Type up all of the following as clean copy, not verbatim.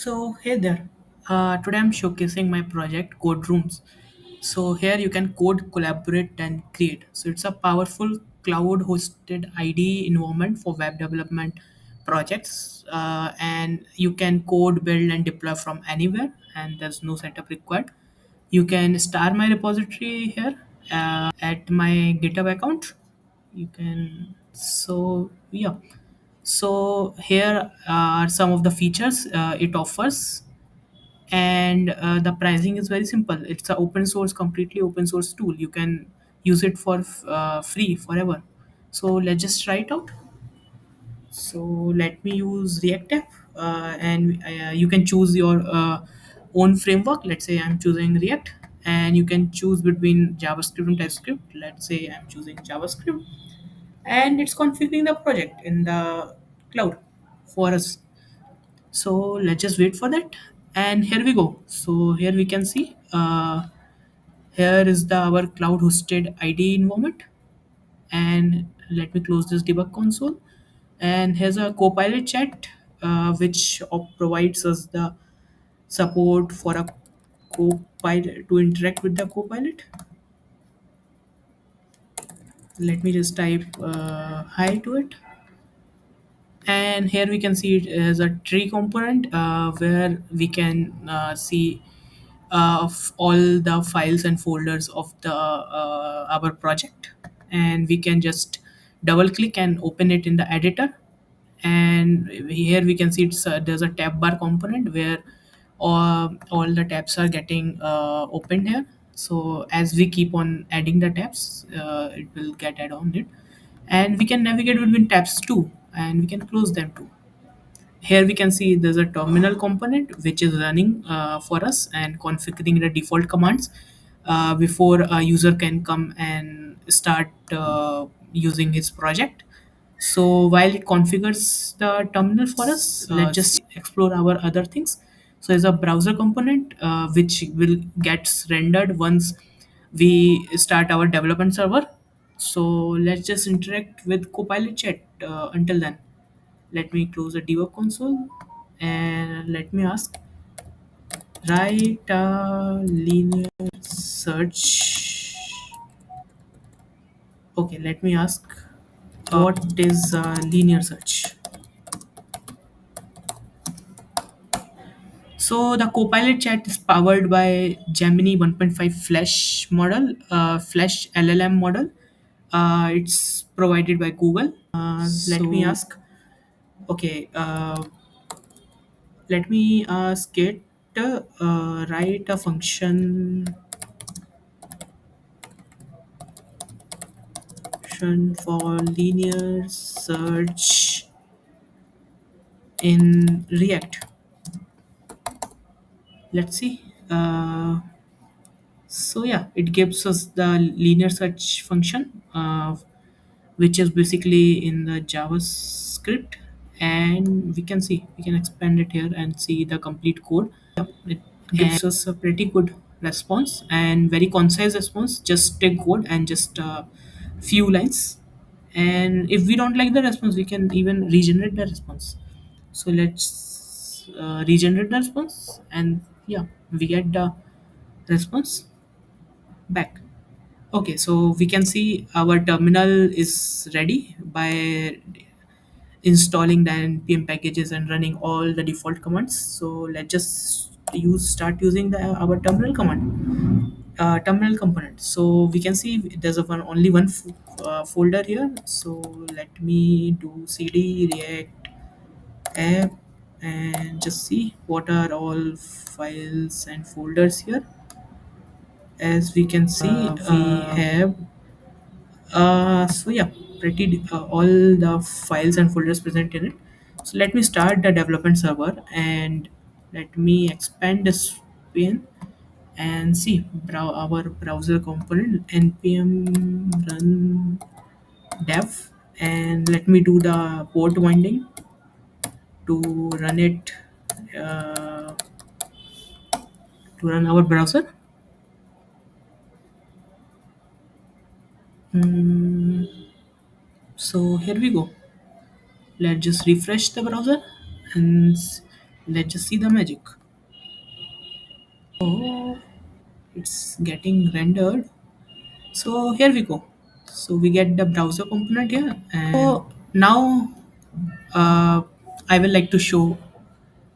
So hey there. Today I'm showcasing my project Code Rooms. So here you can code, collaborate, and create. So it's a powerful cloud-hosted IDE environment for web development projects, and you can code, build, and deploy from anywhere. And there's no setup required. You can star my repository here at my GitHub account. You can so here are some of the features it offers, and the pricing is very simple. It's a open source, completely open source tool. You can use it for free forever. So let's just try it out. So let me use reactive, and you can choose your own framework. Let's say I'm choosing React, and you can choose between JavaScript and TypeScript. Let's say I'm choosing JavaScript, and it's configuring the project in the cloud for us. So let's just wait for that, and here we go. So here we can see here is the our cloud hosted IDE environment, and let me close this debug console. And here's a copilot chat, which provides us the support for a copilot to interact with the copilot. Let me just type hi to it, and here we can see it as a tree component, where we can see of all the files and folders of the our project, and we can just double click and open it in the editor. And here we can see there's a tab bar component where all the tabs are getting opened here. So as we keep on adding the tabs, it will get add on it, and we can navigate between tabs too, and we can close them too. Here we can see there's a terminal component which is running for us and configuring the default commands before a user can come and start using his project. So while it configures the terminal for us, let's just explore our other things. So there's a browser component which will gets rendered once we start our development server. So let's just interact with Copilot chat until then. Let me close the debug console, and let me ask, write a linear search. Okay, let me ask, what is a linear search? So the Copilot chat is powered by Gemini 1.5 Flash model, Flash LLM model. It's provided by Google. Let me ask. Okay, let me ask it. Write a function for linear search in React. Let's see. So yeah, it gives us the linear search function, which is basically in the JavaScript, and we can expand it here and see the complete code. Yeah, it gives us a pretty good response and very concise response. Just take code and just few lines, and if we don't like the response, we can even regenerate the response. So let's regenerate the response, and yeah, we get the response back. Okay, so we can see our terminal is ready by installing the npm packages and running all the default commands. So let's just start using the our terminal terminal component. So we can see there's only one folder here. So let me do cd react app and just see what are all files and folders here. As we can see, we have so yeah, all the files and folders present in it. So let me start the development server, and let me expand this pane and see our browser component npm run dev, and let me do the port winding to run it, uh, to run our browser. So here we go. Let's just refresh the browser, and Let's just see the magic. Oh, it's getting rendered. So here we go. So we get the browser component here, and so now uh, I will like to show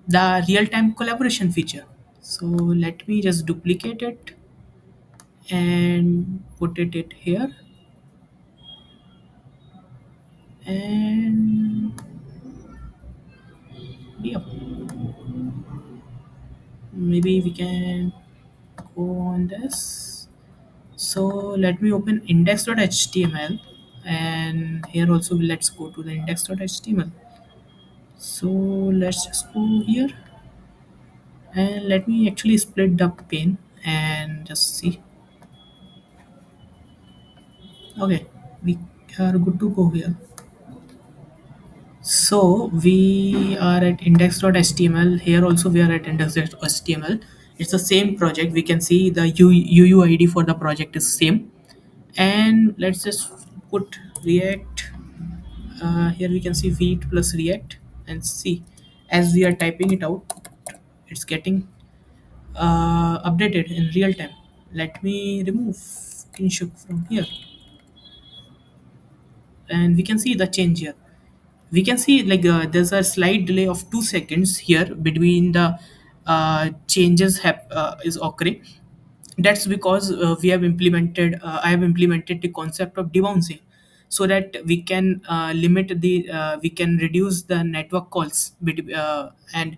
the real-time collaboration feature. So let me just duplicate it and put it here, and yeah, maybe we can go on this. So let me open index.html, and here also let's go to the index.html. So let's just go here, and let me actually split the pane and just see. Okay, we are good to go here. So we are at index.html. Here also we are at index.html. It's the same project. We can see the UUID for the project is same. And let's just put React. Here we can see Vite plus React, and see as we are typing it out, it's getting updated in real time. Let me remove Kinshuk from here, and we can see the change here. We can see like there's a slight delay of 2 seconds here between the changes is occurring. That's because I have implemented the concept of debouncing, so that we can reduce the network calls and